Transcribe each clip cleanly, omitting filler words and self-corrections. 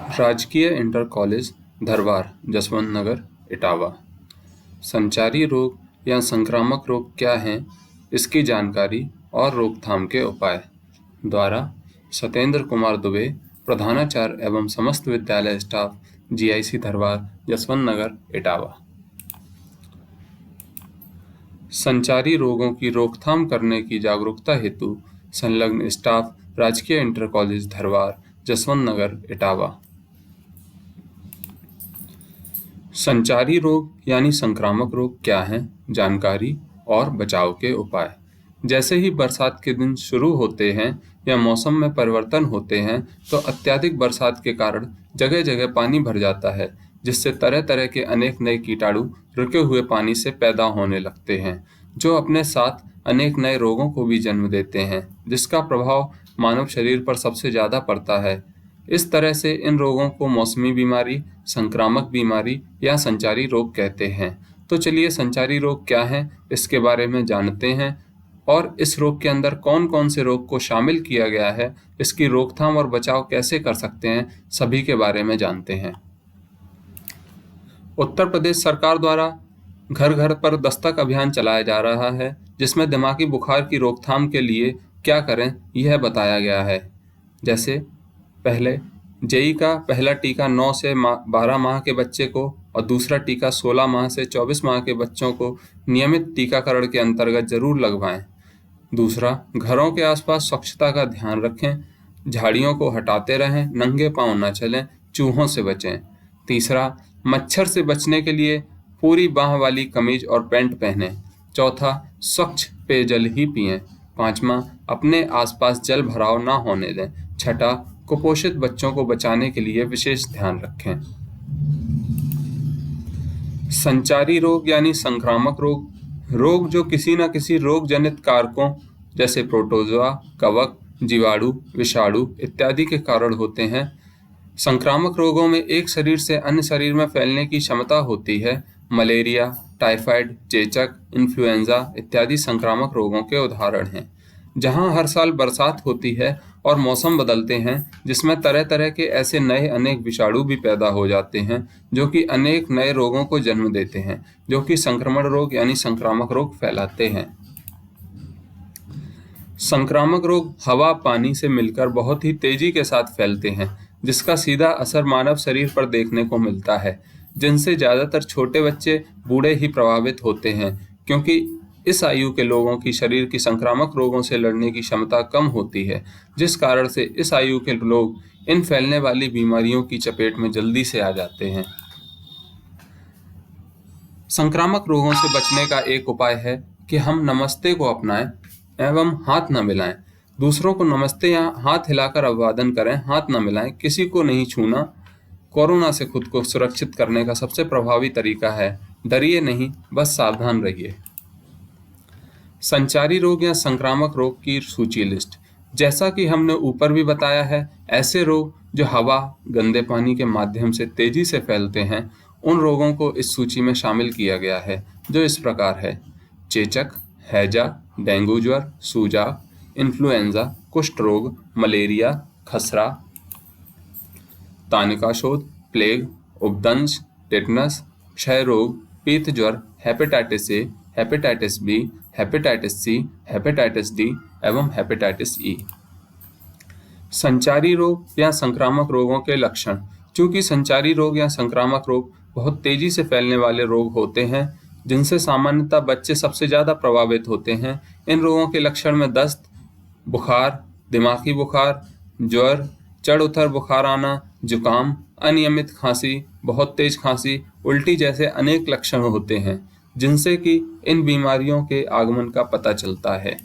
राजकीय inter college Dharwar Jaswant नगर इटावा। संचारी रोग या संक्रामक रोग क्या हैं, इसकी जानकारी और रोकथाम के उपाय द्वारा सत्येंद्र कुमार दुबे, प्रधानाचार्य एवं समस्त विद्यालय स्टाफ, जीआईसी धरवार जसवंत नगर इटावा। संचारी रोगों की रोकथाम करने की जागरूकता हेतु संलग्न स्टाफ, राजकीय इंटर कॉलेज धरवार जसवंत नगर इटावा। संचारी रोग यानी संक्रामक रोग क्या हैं, जानकारी और बचाव के उपाय। जैसे ही बरसात के दिन शुरू होते हैं या मौसम में परिवर्तन होते हैं तो अत्यधिक बरसात के कारण जगह जगह पानी भर जाता है, जिससे तरह तरह के अनेक नए कीटाणु रुके हुए पानी से पैदा होने लगते हैं, जो अपने साथ अनेक नए रोगों को भी जन्म देते हैं, जिसका प्रभाव मानव शरीर पर सबसे ज़्यादा पड़ता है। इस तरह से इन रोगों को मौसमी बीमारी, संक्रामक बीमारी या संचारी रोग कहते हैं। तो चलिए संचारी रोग क्या है, इसके बारे में जानते हैं और इस रोग के अंदर कौन कौन से रोग को शामिल किया गया है, इसकी रोकथाम और बचाव कैसे कर सकते हैं, सभी के बारे में जानते हैं। उत्तर प्रदेश सरकार द्वारा घर घर पर दस्तक अभियान चलाया जा रहा है, जिसमें दिमागी बुखार की रोकथाम के लिए क्या करें यह बताया गया है। जैसे पहले जेई का पहला टीका 9 से 12 माह के बच्चे को और दूसरा टीका 16 माह से 24 माह के बच्चों को नियमित टीकाकरण के अंतर्गत जरूर लगवाएं। दूसरा, घरों के आसपास स्वच्छता का ध्यान रखें, झाड़ियों को हटाते रहें, नंगे पांव न चलें, चूहों से बचें। तीसरा, मच्छर से बचने के लिए पूरी बाह वाली कमीज और पैंट पहनें। चौथा, स्वच्छ पेयजल ही पिएं। पांचवा, अपने आसपास जल भराव न होने दें। छठा, कुपोषित बच्चों को बचाने के लिए विशेष ध्यान रखें। संचारी रोग यानी संक्रामक रोग जो किसी न किसी रोग जनित कारकों जैसे प्रोटोजोआ, कवक, जीवाणु, विषाणु इत्यादि के कारण होते हैं। संक्रामक रोगों में एक शरीर से अन्य शरीर में फैलने की क्षमता होती है। मलेरिया, टाइफाइड, चेचक, इन्फ्लुएंजा इत्यादि संक्रामक रोगों के उदाहरण हैं। जहां हर साल बरसात होती है और मौसम बदलते हैं, जिसमें तरह तरह के ऐसे नए अनेक विषाणु भी पैदा हो जाते हैं, जो कि अनेक नए रोगों को जन्म देते हैं, जो कि संक्रमण रोग यानी संक्रामक रोग फैलाते हैं। संक्रामक रोग हवा, पानी से मिलकर बहुत ही तेजी के साथ फैलते हैं, जिसका सीधा असर मानव शरीर पर देखने को मिलता है, जिनसे ज़्यादातर छोटे बच्चे, बूढ़े ही प्रभावित होते हैं, क्योंकि इस आयु के लोगों की शरीर की संक्रामक रोगों से लड़ने की क्षमता कम होती है, जिस कारण से इस आयु के लोग इन फैलने वाली बीमारियों की चपेट में जल्दी से आ जाते हैं। संक्रामक रोगों से बचने का एक उपाय है कि हम नमस्ते को अपनाएं एवं हाथ न मिलाएं। दूसरों को नमस्ते या हाथ हिलाकर अभिवादन करें, हाथ न मिलाएं, किसी को नहीं छूना। कोरोना से खुद को सुरक्षित करने का सबसे प्रभावी तरीका है डरिए नहीं, बस सावधान रहिए। संचारी रोग या संक्रामक रोग की सूची लिस्ट। जैसा कि हमने ऊपर भी बताया है, ऐसे रोग जो हवा, गंदे पानी के माध्यम से तेजी से फैलते हैं, उन रोगों को इस सूची में शामिल किया गया है, जो इस प्रकार है: चेचक, हैजा, डेंगू ज्वर, सूजा, इन्फ्लुएंजा, कुष्ठ रोग, मलेरिया, खसरा, तानिकाशोथ, प्लेग, उपदंश, टेटनस, क्षय रोग, पीत ज्वर, hepatitis A, hepatitis B, hepatitis C, hepatitis D एवं हेपेटाइटिस ई। संचारी रोग या संक्रामक रोगों के लक्षण। चूंकि संचारी रोग या संक्रामक रोग बहुत तेजी से फैलने वाले रोग होते हैं, जिनसे सामान्यतः बच्चे सबसे ज़्यादा प्रभावित होते हैं। इन रोगों के लक्षण में दस्त, बुखार, दिमागी बुखार, ज्वर, चढ़ उतर बुखार आना, जुकाम, अनियमित खांसी, बहुत तेज खांसी, उल्टी जैसे अनेक लक्षण होते हैं, जिनसे कि इन बीमारियों के आगमन का पता चलता है।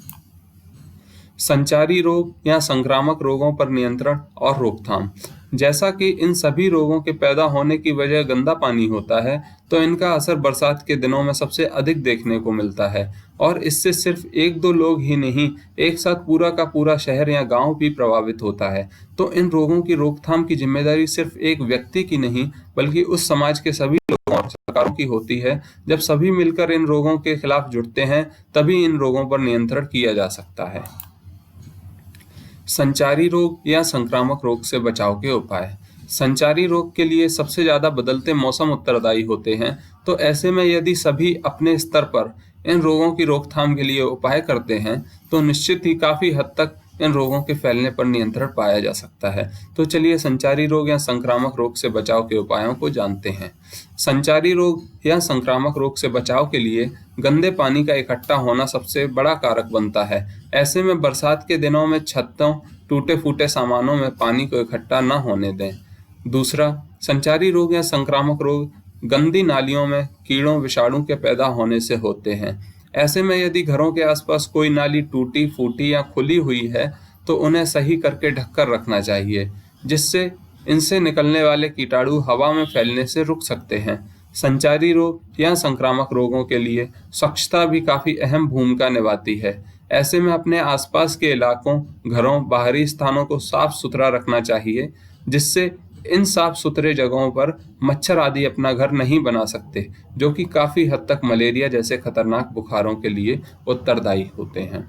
संचारी रोग या संक्रामक रोगों पर नियंत्रण और रोकथाम। जैसा कि इन सभी रोगों के पैदा होने की वजह गंदा पानी होता है, तो इनका असर बरसात के दिनों में सबसे अधिक देखने को मिलता है, और इससे सिर्फ एक दो लोग ही नहीं, एक साथ पूरा का पूरा शहर या गांव भी प्रभावित होता है। तो इन रोगों की रोकथाम की जिम्मेदारी सिर्फ एक व्यक्ति की नहीं, बल्कि उस समाज के सभी लोगों और सरकारों की होती है। जब सभी मिलकर इन रोगों के खिलाफ जुटते हैं, तभी इन रोगों पर नियंत्रण किया जा सकता है। संचारी रोग या संक्रामक रोग से बचाव के उपाय। संचारी रोग के लिए सबसे ज़्यादा बदलते मौसम उत्तरदायी होते हैं, तो ऐसे में यदि सभी अपने स्तर पर इन रोगों की रोकथाम के लिए उपाय करते हैं, तो निश्चित ही काफ़ी हद तक इन रोगों के फैलने पर नियंत्रण पाया जा सकता है। तो चलिए संचारी रोग या संक्रामक रोग से बचाव के उपायों को जानते हैं। संचारी रोग या संक्रामक रोग से बचाव के लिए गंदे पानी का इकट्ठा होना सबसे बड़ा कारक बनता है। ऐसे में बरसात के दिनों में छतों, टूटे-फूटे सामानों में पानी को इकट्ठा न होने दें। दूसरा, संचारी रोग या संक्रामक रोग गंदी नालियों में कीड़ों विषाणु के पैदा होने से होते हैं। ऐसे में यदि घरों के आसपास कोई नाली टूटी फूटी या खुली हुई है, तो उन्हें सही करके ढककर रखना चाहिए, जिससे इनसे निकलने वाले कीटाणु हवा में फैलने से रुक सकते हैं। संचारी रोग या संक्रामक रोगों के लिए स्वच्छता भी काफ़ी अहम भूमिका निभाती है। ऐसे में अपने आसपास के इलाकों, घरों, बाहरी स्थानों को साफ सुथरा रखना चाहिए, जिससे इन साफ सुथरे जगहों पर मच्छर आदि अपना घर नहीं बना सकते, जो कि काफ़ी हद तक मलेरिया जैसे खतरनाक बुखारों के लिए उत्तरदायी होते हैं।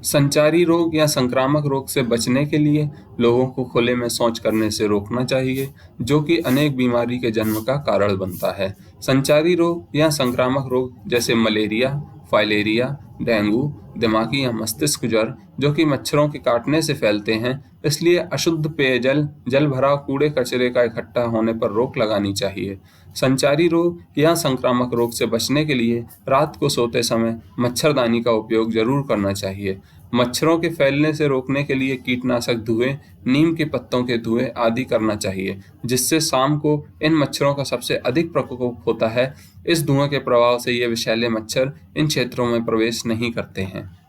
संचारी रोग या संक्रामक रोग से बचने के लिए लोगों को खुले में शौच करने से रोकना चाहिए, जो कि अनेक बीमारी के जन्म का कारण बनता है। संचारी रोग या संक्रामक रोग जैसे मलेरिया, फाइलेरिया, डेंगू, दिमागी या मस्तिष्क ज्वर, जो कि मच्छरों के काटने से फैलते हैं, इसलिए अशुद्ध पेयजल, जल भराव, कूड़े कचरे का इकट्ठा होने पर रोक लगानी चाहिए। संचारी रोग या संक्रामक रोग से बचने के लिए रात को सोते समय मच्छरदानी का उपयोग जरूर करना चाहिए। मच्छरों के फैलने से रोकने के लिए कीटनाशक धुएं, नीम के पत्तों के धुएं आदि करना चाहिए, जिससे शाम को इन मच्छरों का सबसे अधिक प्रकोप होता है। इस धुएं के प्रभाव से ये विषैले मच्छर इन क्षेत्रों में प्रवेश नहीं करते हैं।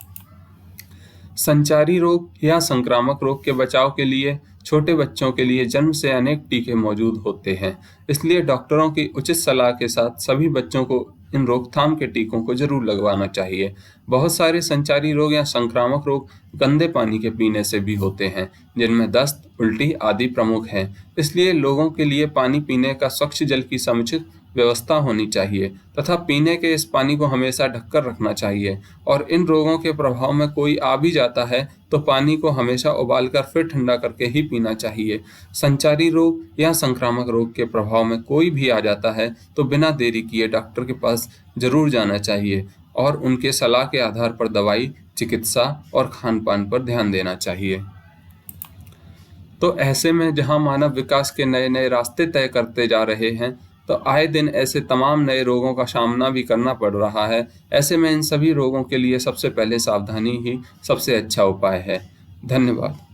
संचारी रोग या संक्रामक रोग के बचाव के लिए छोटे बच्चों के लिए जन्म से अनेक टीके मौजूद होते हैं, इसलिए डॉक्टरों की उचित सलाह के साथ सभी बच्चों को इन रोकथाम के टीकों को जरूर लगवाना चाहिए। बहुत सारे संचारी रोग या संक्रामक रोग गंदे पानी के पीने से भी होते हैं, जिनमें दस्त, उल्टी आदि प्रमुख हैं। इसलिए लोगों के लिए पानी पीने का स्वच्छ जल की समुचित व्यवस्था होनी चाहिए तथा पीने के इस पानी को हमेशा ढककर रखना चाहिए। और इन रोगों के प्रभाव में कोई आ भी जाता है, तो पानी को हमेशा उबालकर फिर ठंडा करके ही पीना चाहिए। संचारी रोग या संक्रामक रोग के प्रभाव में कोई भी आ जाता है, तो बिना देरी किए डॉक्टर के पास जरूर जाना चाहिए और उनके सलाह के आधार पर दवाई, चिकित्सा और खान-पान पर ध्यान देना चाहिए। तो ऐसे में जहां मानव विकास के नए-नए रास्ते तय करते जा रहे हैं, तो आए दिन ऐसे तमाम नए रोगों का सामना भी करना पड़ रहा है। ऐसे में इन सभी रोगों के लिए सबसे पहले सावधानी ही सबसे अच्छा उपाय है। धन्यवाद।